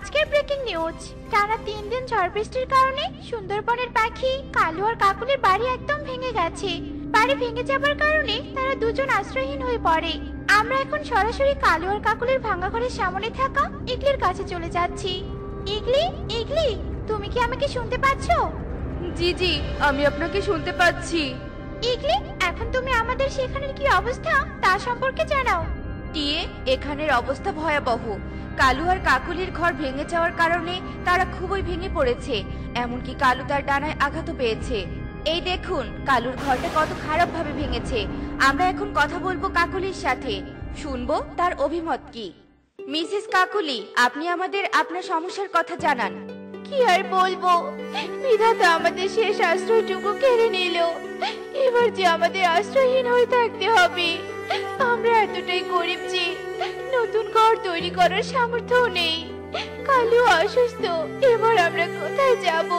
আজকের breaking news. টানা 3 দিন ঝড় বৃষ্টির কারণে সুন্দরবনের পাখি কালু আর কাকুলির বাড়ি একদম ভেঙে গেছে। বাড়ি ভেঙে যাবার কারণে তারা দুজন আশ্রয়হীন হয়ে পড়ে। আমরা এখন সরাসরি কালু আর কাকুলির ভাঙা ঘরের সামনে থাকা ইগলির কাছে চলে যাচ্ছি। ইগলি, ইগলি, তুমি কি আমাকে শুনতে পাচ্ছো? জি জি, আমি আপনাকে শুনতে পাচ্ছি। ইগলি, এখন তুমি আমাদের সেখানের কি অবস্থা তা সম্পর্কে জানাও। টিয়ে, এখানের অবস্থা ভয়াবহ। কালু আর কাকুলির ঘর ভেঙে যাওয়ার কারণে তারা খুবই ভেঙে পড়েছে। এমনকি কালু তার ডানায় আঘাতও পেয়েছে। এই দেখুন কালুর ঘরটা কত খারাপ ভাবে ভেঙেছে। আমরা এখন কথা বলবো কাকুলির সাথে, শুনবো তার অভিমত কি। মিসেস কাকুলি, আপনি আমাদের আপনার সমস্যার কথা জানান। কি আর বলবো, বিধাতা আমাদের শেষ আশ্রয়টুকু কেড়ে নিল। এবার যে আমাদের আশ্রয়হীন হয়ে থাকতে হবে। আমরা এতটাই গরিব যে নতুন ঘর তৈরি করার সামর্থ্য নেই। কালু অসুস্থ, এবার আমরা কোথায় যাব?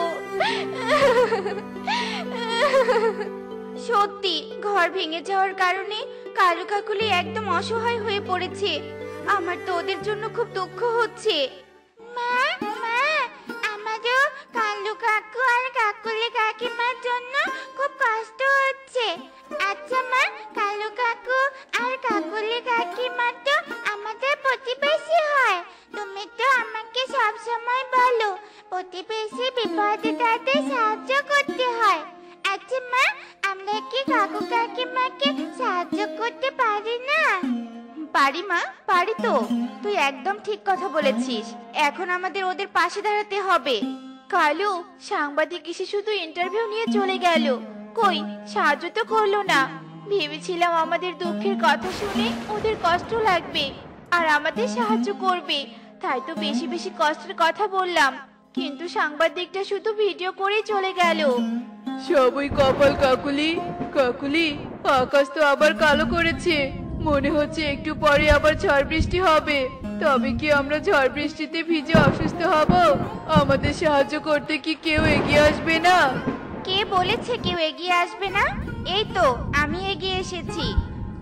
সত্যি ঘর ভেঙে যাওয়ার কারণে কালু কাকুলি একদম অসহায় হয়ে পড়েছে। আমার তো ওদের জন্য খুব দুঃখ হচ্ছে। মা, মা, আমারও কালু কাকু আর কাকুলি কাকিমার জন্য খুব কষ্ট হচ্ছে। আচ্ছা মা, কালু কাকু আর কাকুলি কাকিমা তো আমাদের প্রতিবেশী হয়। তুমি তো আমাকে সব সময় বলো প্রতিবেশী বিপদে তাদের সাহায্য করতে হয়। আচ্ছা মা, আমরা কি কাকু কাকিমাকে সাহায্য করতে পারি না? পারি মা, পারি তো। তুই একদম ঠিক কথা বলেছিস। এখন আমাদের ওদের পাশে দাঁড়াতে হবে। কালু, সাংবাদিক এসে শুধু ইন্টারভিউ নিয়ে চলে গেল, কই সাহায্য তো করলো না। ভেবেছিলাম আমাদের দুঃখের কথা শুনে ওদের কষ্ট লাগবে আর আমাদের সাহায্য করবে, তাই তো বেশি বেশি কষ্টের কথা বললাম। কিন্তু সাংবাদিকটা শুধু ভিডিও করেই চলে গেল। সবই কপাল কাকুলি। কাকুলি, আকাশ তো আবার কালো করেছে। মনে হচ্ছে একটু পরে আবার ঝড় বৃষ্টি হবে। তবে কি আমরা ঝড় বৃষ্টিতে ভিজে অসুস্থ হব? আমাদের সাহায্য করতে কি কেউ এগিয়ে আসবে না? কে বলেছে কেউ এগিয়ে আসবে না? এই তো আমি এগিয়ে এসেছি।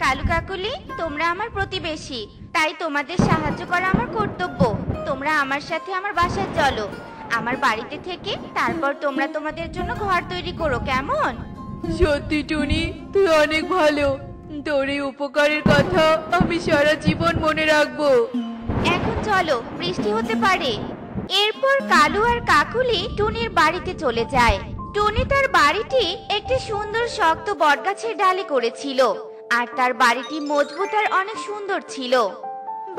কালু কাকুলি, তোমরা আমার প্রতিবেশী, তাই তোমাদের সাহায্য করা আমার কর্তব্য। তোমরা আমার সাথে আমার বাসায় চলো, আমার বাড়িতে থেকে তারপর তোমরা তোমাদের জন্য ঘর তৈরি করো, কেমন? সত্যি টুনি, তুই অনেক ভালো। তোর এই উপকারের কথা আমি সারা জীবন মনে রাখবো। এখন চলো, বৃষ্টি হতে পারে। এরপর কালু আর কাকুলি টুনির বাড়িতে চলে যায়। টুনি তার বাড়িটি একটি সুন্দর শক্ত বটগাছের ডালে করেছিল, আর তার বাড়িটি মজবুত আর অনেক সুন্দর ছিল।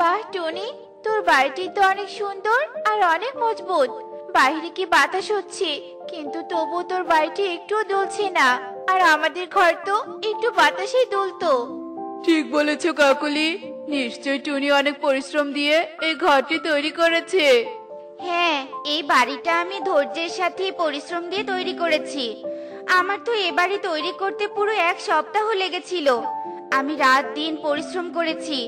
বাহ টনি, তোর বাড়িটি তো অনেক সুন্দর আর অনেক মজবুত। বাইরে কি বাতাস হচ্ছে, কিন্তু তবু তোর বাড়িটি একটুও দুলছে না। আর আমাদের ঘর তো একটু বাতাসেই দুলতো। ঠিক বলেছো কাকুলি, নিশ্চয় টুনি অনেক পরিশ্রম দিয়ে এই ঘরটি তৈরি করেছে। হ্যাঁ, এই বাড়িটা আমি ধৈর্যের সাথে পরিশ্রম দিয়ে তৈরি করেছি। আমার তো এ বাড়ি তৈরি করতে পুরো 1 সপ্তাহ লেগেছিল। আমি রাত দিন পরিশ্রম করেছি।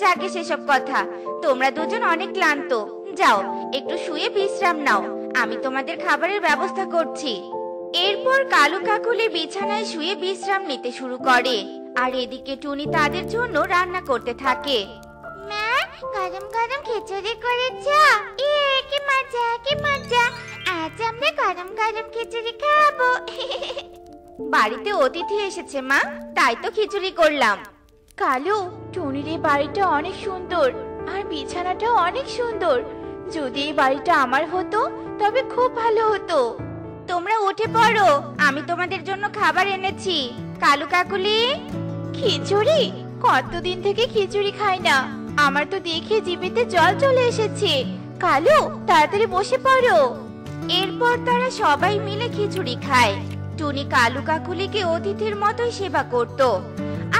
যাকে সেসব কথা, তোমরা দুজন অনেক ক্লান্ত, যাও একটু শুয়ে বিশ্রাম নাও, আমি তোমাদের খাবারের ব্যবস্থা করছি। এরপর কালু কাকুলি বিছানায় শুয়ে বিশ্রাম নিতে শুরু করে, আর এদিকে টুনি তাদের জন্য রান্না করতে থাকে। মা, গরম গরম খিচুড়ি করেছো? কি মজা, কি মজা! আজ আমরা গরম গরম খিচুড়ি খাবো। বাড়িতে অতিথি এসেছে মা, তাই তো খিচুড়ি করলাম। কালু, টুনির এই বাড়িটা অনেক সুন্দর আর বিছানাটাও অনেক সুন্দর। যদি এই বাড়িটা আমার হতো তবে খুব ভালো হতো। তোমরা উঠে পড়ো, আমি তোমাদের জন্য খাবার এনেছি। কালু কাকুলি, খিচুড়ি? কতদিন থেকে খিচুড়ি খাই না, আমার তো দেখে জিভেতে জল চলে এসেছে। কালু, তাড়াতাড়ি বসে পড়ো। এরপর তারা সবাই মিলে খিচুড়ি খায়। টুনি কালু কাকুলিকে অতিথির মতোই সেবা করত,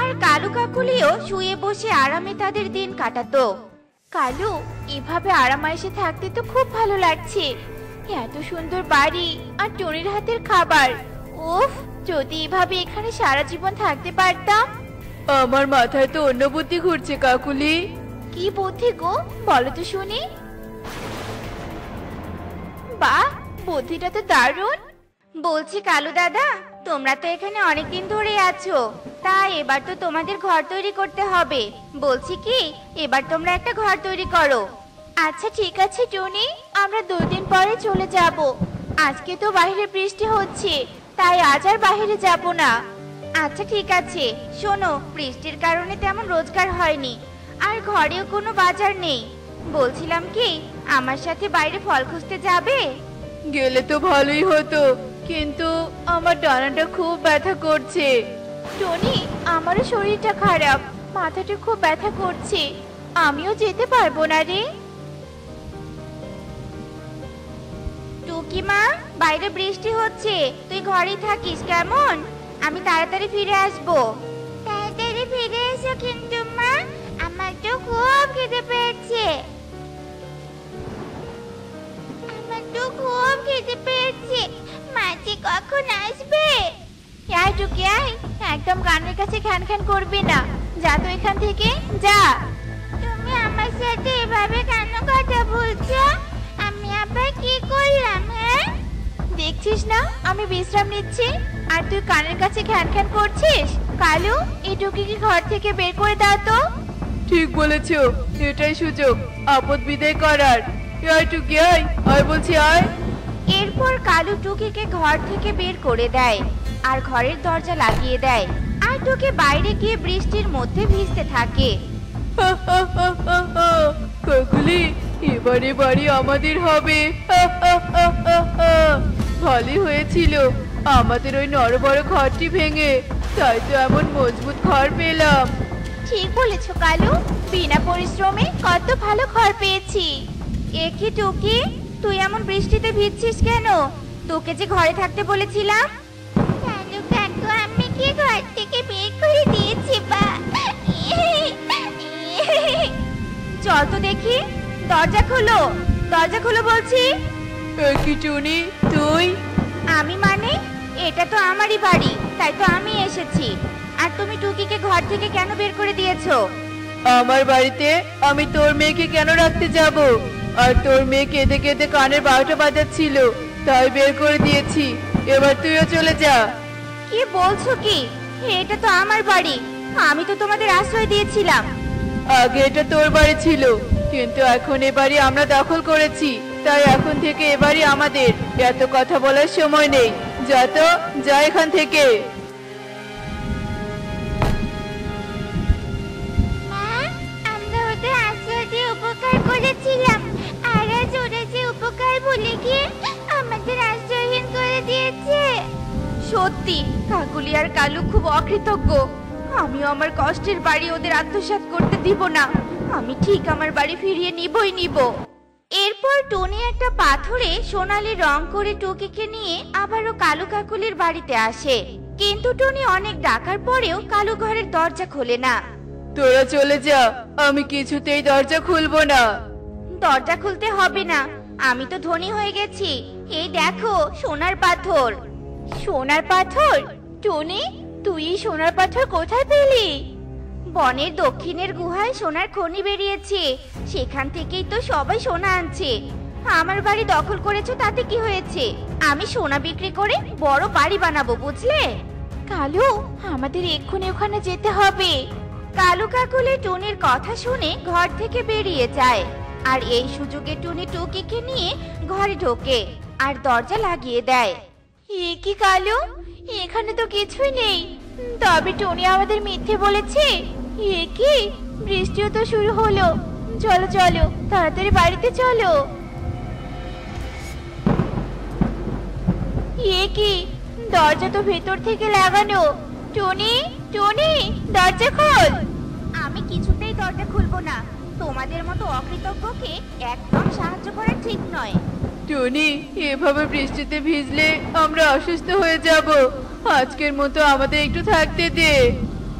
আর কালু কাকুলিও শুয়ে বসে আরামে তাদের দিন কাটাতো। কালু, এভাবে আরামায়েশে থাকতে তো খুব ভালো লাগছে। এত সুন্দর বাড়ি আর টুনির হাতের খাবার। উফ, যদি এভাবে এখানে সারা জীবন থাকতে পারতাম। আমার মাথায় তো অন্য বুদ্ধি ঘুরছে কাকুলি। কি বুদ্ধি গো, বলো তো শুনি। বাহ, বুদ্ধিটা তো দারুণ। বলছি কালু দাদা, তোমরা তো এখানে অনেকদিন ধরে আছো, তাই এবার তো তোমাদের ঘর তৈরি করতে হবে। বলছি কি, এবার তোমরা একটা ঘর তৈরি করো। আচ্ছা ঠিক আছে টুনি, আমরা 2 দিন পরে চলে যাব। আজকে তো বাইরে বৃষ্টি হচ্ছে, তাই আজ আর বাইরে যাব না। আচ্ছা ঠিক আছে, শোনো, বৃষ্টির কারণে তেমন রোজগার হয়নি, আর ঘরেও কোনো বাজার নেই। বলছিলাম কি, আমার সাথে বাইরে ফল খুঁজতে যাবে? গেলে তো ভালোই হতো, কিন্তু আমার ডানাটা খুব ব্যথা করছে। টনি, আমারও শরীরটা খারাপ, মাথাটা খুব ব্যথা করছে, আমিও যেতে পারবো না রে। টুকি মা, বাইরে বৃষ্টি হচ্ছে, তুই ঘরেই থাকিস কেমন? আমি তাড়াতাড়ি ফিরে আসবো। তাড়াতাড়ি ফিরে এসো কিন্তু মা, আমার তো খুব খিদে পেয়েছে। আমার তো খুব খিদে পেয়েছে, মাঝে কখন আসবে? আয় টুকি আয়, একদম কানের কাছে খ্যান খ্যান করবি না, যা তো এখান থেকে যা। তুমি আমার সাথে এভাবে কেন কথা বলছো? আমি আবার কি করলাম? হ্যাঁ, দেখছিস না আমি বিশ্রাম নিচ্ছি, আর তুই কানের কাছে খ্যান খ্যান করছিস? কালু, এই টুকিকে ঘর থেকে বের করে দাও তো। ঠিক বলেছো, এটাই সুযোগ আপদ বিদায় করার। আয় টুকি আয়, আয় বলছি আয়। এরপর কালু টুকিকে ঘর থেকে বের করে দেয়, আর ঘরের দরজা লাগিয়ে দেয়, আর টুকি বাইরে গিয়ে বৃষ্টির মধ্যে ভিজতে থাকে। কাকুলি, এবারে বাড়ি আমাদের হবে। ভালোই হয়েছিল আমাদের ওই নড়বড় ঘরটি ভেঙে, তাই তো এমন মজবুত ঘর পেলাম। ঠিক বলেছো কালু, বিনা পরিশ্রমে কত ভালো ঘর পেয়েছি। এ কি টুকি, তুই এমন বৃষ্টিতে ভিজছিস কেন? তোকে যে ঘরে থাকতে বলেছিলাম। কালু কাকু আমি কি ঘর থেকে বের করে দিয়েছি বা? চল তো দেখি, দরজা খোলো, দরজা খোলো বলছি। কি টুনি তুই? আমি মানে, এটা তো আমারই বাড়ি, তাই তো আমি এসেছি। আর তুমি টুকিকে ঘর থেকে কেন বের করে দিয়েছো? আমার বাড়িতে আমি তোর মেয়েকে কেন রাখতে যাব? আর তোর মেয়ে কেঁদে কেঁদে কানের 12টা বাজাচ্ছিল, তাই বের করে দিয়েছি। এবার তুইও চলে যা। কি বলছো কি? এটা তো আমার বাড়ি, আমি তো তোমাদের আশ্রয় দিয়েছিলাম। আগে এটা তোর বাড়ি ছিল, কিন্তু এখন এ বাড়ি আমরা দখল করেছি, তাই এখন থেকে এ বাড়ি আমাদের। এত কথা বলার সময় নেই, যা তো, যা এখান থেকে। মা, আমরা ওদের আশ্রয় দিয়ে উপকার করেছিলাম, আর আজ ওরা যে উপকার ভুলে গিয়ে আমাদের আশ্রয়হীন করে দিয়েছে। সত্যি, কাকুলি আর কালু খুব অকৃতজ্ঞ। আমিও আমার কষ্টের বাড়ি ওদের আত্মসাৎ করতে দিব না, আমি ঠিক আমার বাড়ি ফিরিয়ে নিবই নিব। এরপর টুনি একটা পাথরে সোনালি রং করে টুকিকে নিয়ে আবারও কালু কাকুলির বাড়িতে আসে, কিন্তু টুনি অনেক ডাকার পরেও কালু ঘরের দরজা খোলে না। তোরা চলে যা, আমি কিছুতেই দরজা খুলবো না। দরজা খুলতে হবে না, আমি তো ধনী হয়ে গেছি। এই দেখো সোনার পাথর। সোনার পাথর? টুনি, তুই এই সোনার পাথর কোথায় পেলি? বনের দক্ষিণের গুহায় সোনার খনি বেরিয়েছে, সেখান থেকেই তো সবাই সোনা আনছে। আমার বাড়ি দখল করেছো তাতে কি হয়েছে? আমি সোনা বিক্রি করে বড় বাড়ি বানাবো, বুঝলে? কালু, আমাদের এক্ষুনি ওখানে যেতে হবে। কালু কাকুলি টুনির কথা শুনে ঘর থেকে বেরিয়ে যায়, আর এই সুযোগে টুনি টুকিকে নিয়ে ঘরে ঢোকে আর দরজা লাগিয়ে দেয়। এ কি কালু, এখানে তো কিছুই নেই, তবে টুনি আমাদের মিথ্যে বলেছে। এ কি, বৃষ্টিও তো শুরু হলো। চলো চলো, তাড়াতাড়ি বাড়িতে চলো। এ কি, দরজা তো ভেতর থেকে লাগানো। টুনি, টুনি, দরজা খোল। আমি কিছুতেই দরজা খুলবো না, তোমাদের মতো অকৃতজ্ঞকে একদম সাহায্য করা ঠিক নয়। টুনি, এভাবে বৃষ্টিতে ভিজলে আমরা অসুস্থ হয়ে যাব। আজকের মতো আমাদের একটু থাকতে দে।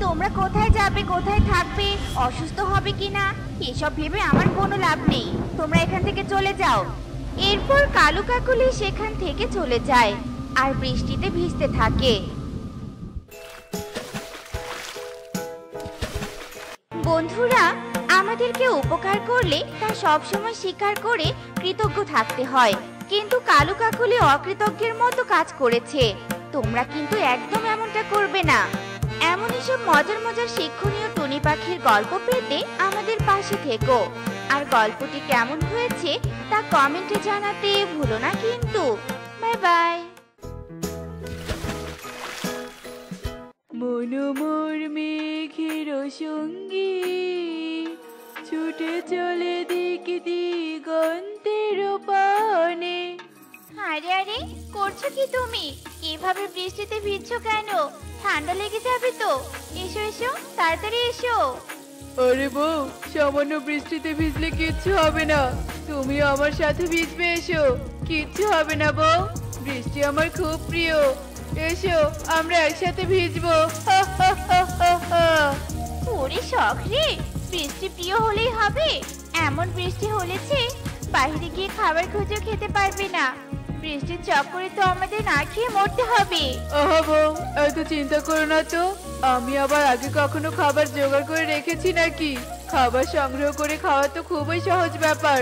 তোমরা কোথায় যাবে, কোথায় থাকবে, অসুস্থ হবে কিনা এসব ভেবে আমার কোনো লাভ নেই। তোমরা এখান থেকে চলে যাও। এরপর কালু কাকুলি সেখান থেকে চলে যায় আর বৃষ্টিতে ভিজতে থাকে। বন্ধুরা, আমাদেরকে উপকার করলে তা সবসময় স্বীকার করে কৃতজ্ঞ থাকতে হয়, কিন্তু কালু কাকুলি অকৃতজ্ঞের মতো কাজ করেছে। তোমরা কিন্তু একদম এমনটা করবে না। এমনই সব মজার মজার শিক্ষণীয় টুনি পাখির গল্প পেতে আমাদের পাশে থেকো। আর গল্পটি কেমন হয়েছে তা কমেন্টে জানাতে ভুলো না কিন্তু। Bye bye. মনোমোর মেঘের সঙ্গী ছুটে চলে দিক দিগন্তের পানে। আরে আরে, করছো কি তুমি? এভাবে বৃষ্টিতে ভিজছো কেন? ঠান্ডা লেগে যাবে তো। এসো এসো, তাড়াতাড়ি এসো। আরে বউ, সামান্য বৃষ্টিতে ভিজলে কিচ্ছু হবে না, তুমি আমার সাথে ভিজবে, এসো। কিচ্ছু হবে না বউ, বৃষ্টি আমার খুব প্রিয়। এসো, আমরা একসাথে ভিজবো। হা হা হা হা হা। ওরে শখ রে, বৃষ্টি প্রিয় হলেই হবে? এমন বৃষ্টি হলেছে বাইরে গিয়ে খাবার খুঁজেও খেতে পারবে না। বৃষ্টির চক্করে তো আমাদের না খেয়ে মরতে হবে। আহা বউ, এত চিন্তা করো না তো। আমি আবার আগে কখনো খাবার জোগাড় করে রেখেছি নাকি? খাবার সংগ্রহ করে খাওয়া তো খুবই সহজ ব্যাপার,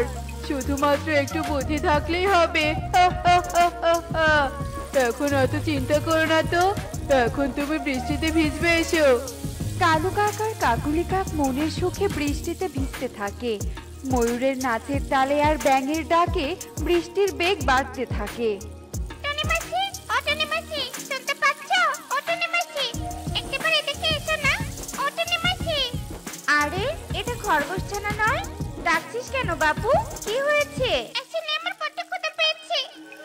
শুধুমাত্র একটু বুদ্ধি থাকলেই হবে। হা হা হা হা হা। এখন অত চিন্তা করো না তো, এখন তুমি বৃষ্টিতে ভিজবে, এসো। কালু কাক আর কাকুলি কাক মনের সুখে বৃষ্টিতে ভিজতে থাকে। ময়ূরের নাচের তালে আর ব্যাঙের ডাকে বৃষ্টির বেগ বাড়তে থাকে। টনি মাসি, ও টনি মাসি, শুনতে পাচ্ছো? ও টনি মাসি, একবার এদিকে এসো না। ও টনি মাসি। আরে, এটা খরগোশ ছানা নয়? ডাকছিস কেন বাপু? কি হয়েছে? আসলে আমার বড্ড ক্ষুধা পেয়েছে,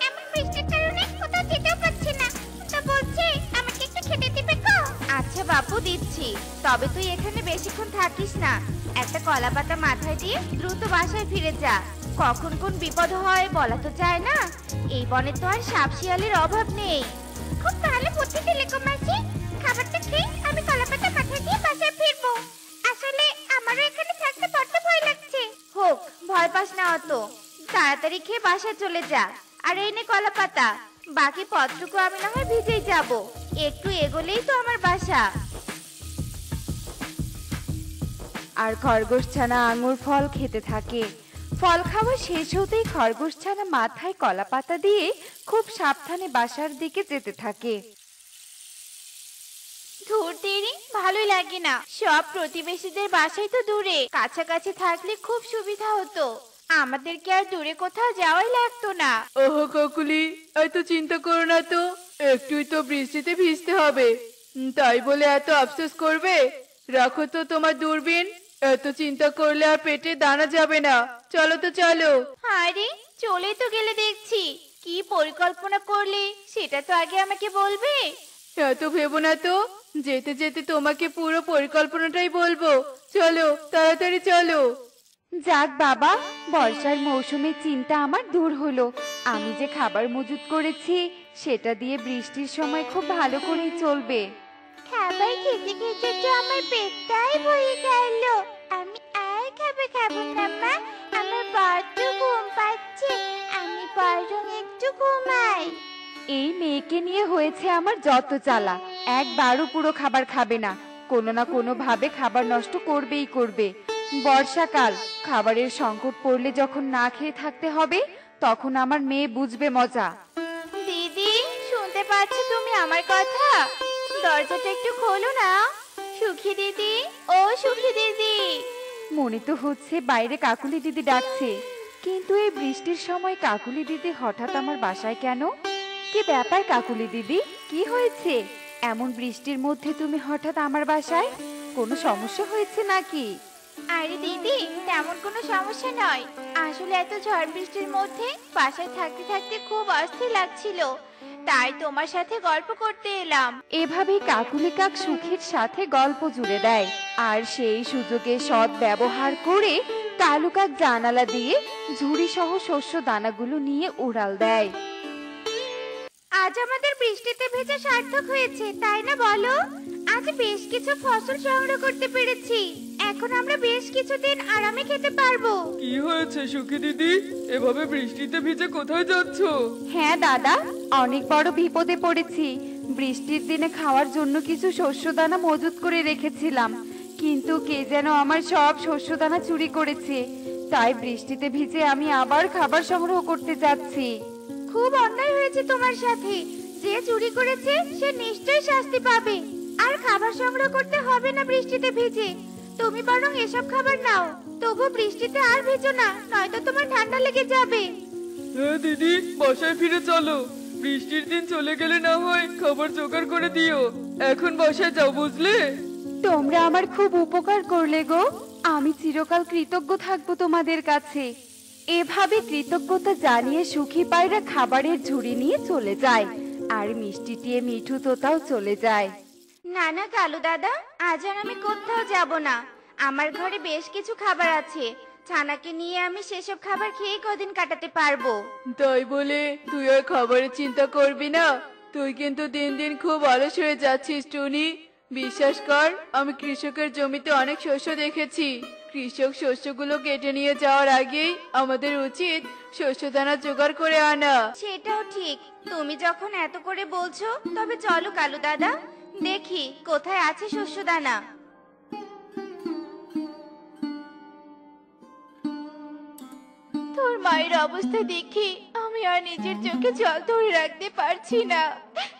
এমন বৃষ্টির কারণে কোথাও যেতেও পারছি না। তো বলছে আমাকে একটু খেতে দিবে গো? আচ্ছা বাপু, দিচ্ছি। তবে তুই এখানে বেশিক্ষণ থাকিস না। একটা কলা পাতা মাথায় দিয়ে দ্রুত বাসায় ফিরে যা। কখন কোন বিপদ হয় বলা তো যায় না। এই বনে তো আর সাপ শিয়ালের অভাব নেই। খুব ভালো বুদ্ধি দিলে গো মাসি। খাবারটা খেয়ে আমি কলাপাতা মাথায় দিয়ে বাসায় ফিরবো। আসলে আমারও এখানে থাকতে বড্ড ভয় লাগছে। হোক, ভয় পাস না অত। তাড়াতাড়ি খেয়ে বাসায় চলে যা। আর এই নে কলা পাতা, বাকি পথটুকু আমি না হয় ভিজেই যাব। একটু এগোলেই তো আমার বাসা। আর খরগোশ ছানা আঙুর ফল খেতে থাকে। ফল খাওয়া শেষ হতেই খরগোশ ছানা মাথায় কলা পাতা দিয়ে খুব সাবধানে বাসার দিকে যেতে থাকে। ধুর তেরি, ভালোই লাগে না। সব প্রতিবেশীদের বাসাই তো দূরে, কাছাকাছি থাকলে খুব সুবিধা হতো। আমাদেরকে আর দূরে কোথাও যাওয়াই লাগতো না। ওহো কাকুলি, এত চিন্তা করো না তো, একটুই তো বৃষ্টিতে ভিজতে হবে, তাই বলে এত আফসোস করবে? রাখো তো তোমার দূরবীন, এত চিন্তা করলে আর পেটে দানা যাবে না। চলো তো চলো। আরে, চলেই তো গেলে দেখছি। কি পরিকল্পনা করলে সেটা তো আগে আমাকে বলবে। এত ভেবো না তো, যেতে যেতে তোমাকে পুরো পরিকল্পনাটাই বলবো। চলো, তাড়াতাড়ি চলো। যাক বাবা, বর্ষার মৌসুমে চিন্তা আমার দূর হলো। আমি যে খাবার মজুত করেছি সেটা দিয়ে বৃষ্টির সময় খুব ভালো করেই চলবে। খাবার খেতে খেতে তো আমার পেটটাই ভরে গেল। আমি আর খাবার খাবো না মা, আমার বড্ড ঘুম পাচ্ছে। আমি বরং একটু ঘুমাই। এই মেয়েকে নিয়ে হয়েছে আমার যত জ্বালা। একবারও পুরো খাবার খাবে না, কোনো না কোনো ভাবে খাবার নষ্ট করবেই করবে। বর্ষাকাল, খাবারের সংকট পড়লে যখন না খেয়ে থাকতে হবে তখন আমার মেয়ে বুঝবে মজা। দিদি, শুনতে পাচ্ছ তুমি আমার কথা? দরজাটা একটু খোলো না। সুখী দিদি, ও সুখী দিদি। মনে তো হচ্ছে বাইরে কাকুলি দিদি ডাকছে, কিন্তু এই বৃষ্টির সময় কাকুলি দিদি হঠাৎ আমার বাসায় কেন? কি ব্যাপার কাকুলি দিদি, কি হয়েছে? এমন বৃষ্টির মধ্যে তুমি হঠাৎ আমার বাসায়? কোনো সমস্যা হয়েছে নাকি? আরে দিদি, তেমন কোনো সমস্যা নয়। আসলে এত ঝড় বৃষ্টির মধ্যে বাসায় থাকতে থাকতে খুব অস্থির লাগছিল, তাই তোমার সাথে গল্প করতে এলাম। এভাবেই কাকুলি কাক সুখের সাথে গল্প জুড়ে দেয়। আর সেই সুযোগে সৎ ব্যবহার করে কালু কাক জানালা দিয়ে ঝুড়ি সহ শস্য দানাগুলো নিয়ে উড়াল দেয়। আজ আমাদের বৃষ্টিতে ভেজা সার্থক হয়েছে, তাই না বলো? আজ বেশ কিছু ফসল সংগ্রহ করতে পেরেছি। এখন আমরা বেশ কিছুদিন আরামে খেতে পারবো। কি হয়েছে সুখী দিদি, এভাবে বৃষ্টিতে ভিজে কোথায় যাচ্ছ? হ্যাঁ দাদা, অনেক বড় বিপদে পড়েছি। বৃষ্টির দিনে খাওয়ার জন্য কিছু শস্য দানা মজুত করে রেখেছিলাম, কিন্তু কে যেন আমার সব শস্য দানা চুরি করেছে। তাই বৃষ্টিতে ভিজে আমি আবার খাবার সংগ্রহ করতে যাচ্ছি। খুব অন্যায় হয়েছে তোমার সাথে। যে চুরি করেছে সে নিশ্চয়ই শাস্তি পাবে। আর খাবার সংগ্রহ করতে হবে না বৃষ্টিতে ভিজে। তুমি বরং এসব খাবার নাও। তবু বৃষ্টিতে আর ভেজো না, নয়তো তোমার ঠান্ডা লেগে যাবে। হ্যাঁ দিদি, বাসায় ফিরে চলো। বৃষ্টির দিন চলে গেলে না হয় খাবার জোগাড় করে দিও। এখন বাসায় যাও, বুঝলে? তোমরা আমার খুব উপকার করলে গো, আমি চিরকাল কৃতজ্ঞ থাকবো তোমাদের কাছে। এভাবে কৃতজ্ঞতা জানিয়ে সুখী পায়রা খাবারের ঝুড়ি নিয়ে চলে যায়, আর মিষ্টি টিয়ে মিঠু তোতাও চলে যায়। না না কালু দাদা, আজ আর আমি কোথাও যাব না। আমার ঘরে বেশ কিছু খাবার আছে, ছানাকে নিয়ে আমি সেসব খাবার খেয়ে কদিন কাটাতে পারবো। তাই বলে তুই আর খাবারের চিন্তা করবি না? তুই কিন্তু দিন দিন খুব অলস হয়ে যাচ্ছিস টুনি। বিশ্বাস কর, আমি কৃষকের জমিতে অনেক শস্য দেখেছি। কৃষক শস্যগুলো কেটে নিয়ে যাওয়ার আগেই আমাদের উচিত শস্য দানা জোগাড় করে আনা। সেটাও ঠিক, তুমি যখন এত করে বলছো তবে চলো কালু দাদা, দেখি কোথায় আছে শস্য দানা। তোর মায়ের অবস্থা দেখি আমি আর নিজের চোখে জল ধরে রাখতে পারছি না।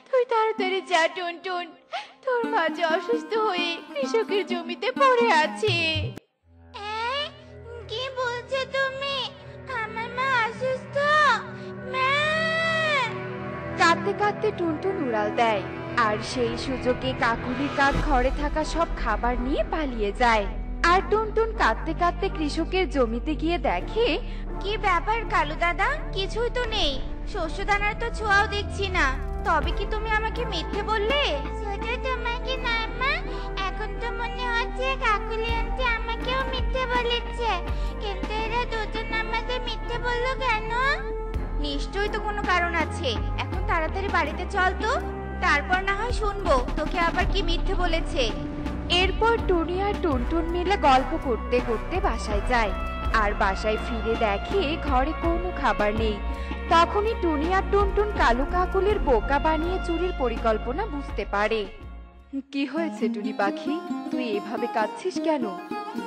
তুই তাড়াতাড়ি যা টুনটুন, তোর মা যে অসুস্থ হয়ে কৃষকের জমিতে পড়ে আছে। কি বলছো তুমি? আমার মা অসুস্থ? মা! কাঁদতে কাঁদতে টুনটুন উড়াল দেয়, আর সেই সুযোগে কাকুলি কাক ঘরে থাকা সব খাবার নিয়ে পালিয়ে যায়। আর টুনটুন কাঁদতে কাঁদতে কৃষকের জমিতে গিয়ে দেখে, কি ব্যাপার কালু দাদা, কিছুই তো নেই, শস্য দানার তো ছোঁয়াও দেখছি না। তবে কি তুমি আমাকে মিথ্যে বললে? শুধু তোমাকে নয় মা, এখন তো মনে হচ্ছে কাকুলি আন্টি আমাকেও মিথ্যে বলেছে। কিন্তু এরা দুজন আমাকে মিথ্যে বললো কেন? নিশ্চয়ই তো কোনো কারণ আছে। এখন তাড়াতাড়ি বাড়িতে চল তো, তারপর না হয় শুনবো তোকে আবার কি মিথ্যে বলেছে। এরপর টুনি আর টুনটুন মিলে গল্প করতে করতে বাসায় যায়, আর বাসায় ফিরে দেখে ঘরে কোনো খাবার নেই। তখনই টুনি আর টুনটুন কালু কাকুলির বোকা বানিয়ে চুরির পরিকল্পনা বুঝতে পারে। কি হয়েছে টুনি পাখি, তুই এভাবে কাঁদছিস কেন?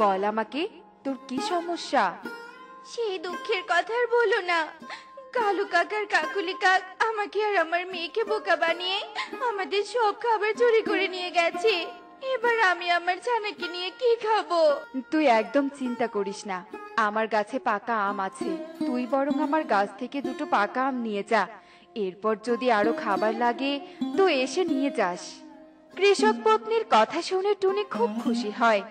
বল আমাকে, তোর কি সমস্যা? সেই দুঃখের কথা আর বলো না। কালু কাকার কাকুলি কাক আমাকে আর আমার মেয়েকে বোকা বানিয়ে আমাদের সব খাবার চুরি করে নিয়ে গেছে। এবার আমি আমার ছানাকে নিয়ে কি খাবো? তুই একদম চিন্তা করিস না, আমার গাছে পাকা আম আছে। তুই বরং আমার গাছ থেকে দুটো পাকা আম নিয়ে যা। এরপর যদি আরো খাবার লাগে তো এসে নিয়ে যাস। কৃষক পত্নীর কথা শুনে টুনি খুব খুশি হয়,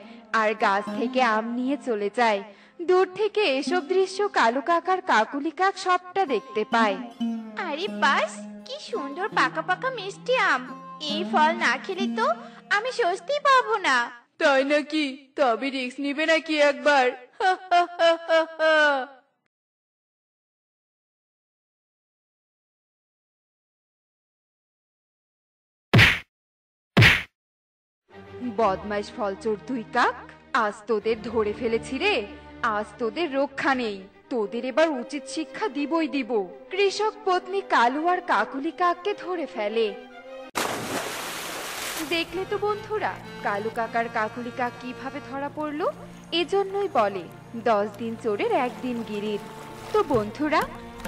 আর গাছ থেকে আম নিয়ে চলে যায়। দূর থেকে এসব দৃশ্য কালু কাকার কাকুলি কাক সবটা দেখতে পায়। আরে বাস, কি সুন্দর পাকা পাকা মিষ্টি আম! এই ফল না খেলে তো আমি স্বস্তি পাবো না। তাই নাকি? তবে রিস্ক নিবে নাকি একবার? বদমাইশ ফলচোর দুই কাক, আজ তোদের ধরে ফেলেছি রে। আজ তোদের রক্ষা নেই, তোদের এবার উচিত শিক্ষা দিবই দিব। কৃষক পত্নী কালু আর কাকুলি কাককে ধরে ফেলে। দেখলে তো বন্ধুরা, কালু কাকার কাকুলি কাক কিভাবে ধরা পড়লো। এজন্যই বলে 10 দিন চোরের একদিন গিরির। তো বন্ধুরা,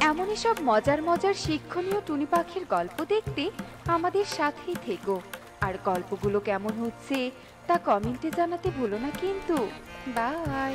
এমনই সব মজার মজার শিক্ষণীয় টুনি পাখির গল্প দেখতে আমাদের সাথেই থেকো। আর গল্পগুলো কেমন হচ্ছে তা কমেন্টে জানাতে ভুলো না কিন্তু। বাই।